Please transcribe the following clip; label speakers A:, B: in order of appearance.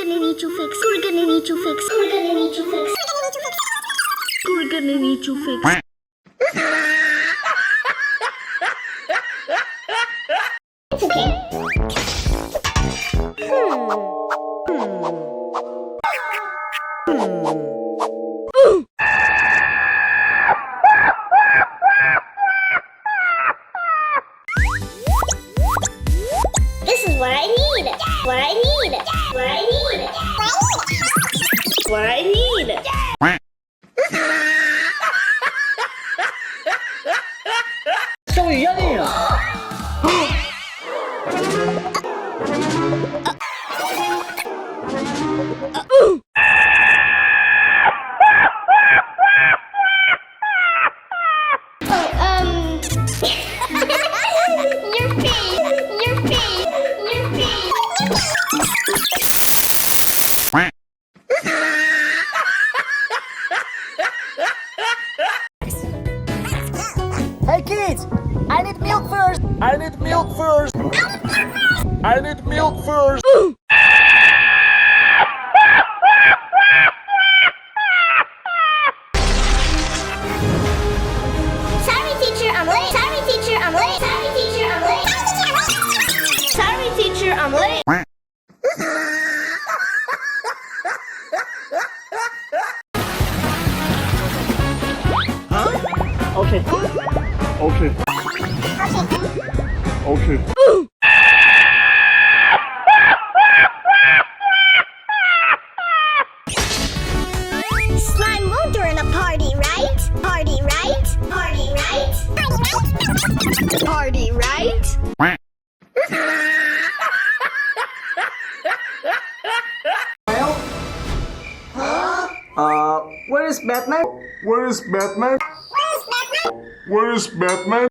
A: gonna need to fix. We're gonna need to fix. We're gonna need to fix. We're gonna need to fix. It's okay. This is what I need. What I need. What I need. What I need.
B: 형 이현이에요.
A: Your face. Your face. Your face.
B: Hey kids, I need milk first. I need milk first. I need milk first.
A: Sorry, teacher, I'm late. Sorry, teacher, I'm late. Sorry, teacher, I'm late. Sorry, teacher, I'm late.
B: Okay. Okay. Okay.
A: Slime won't during a party, right? Party, right? Party, right? Party, right?
B: Where is Batman?
C: Where is Batman? Where is Batman?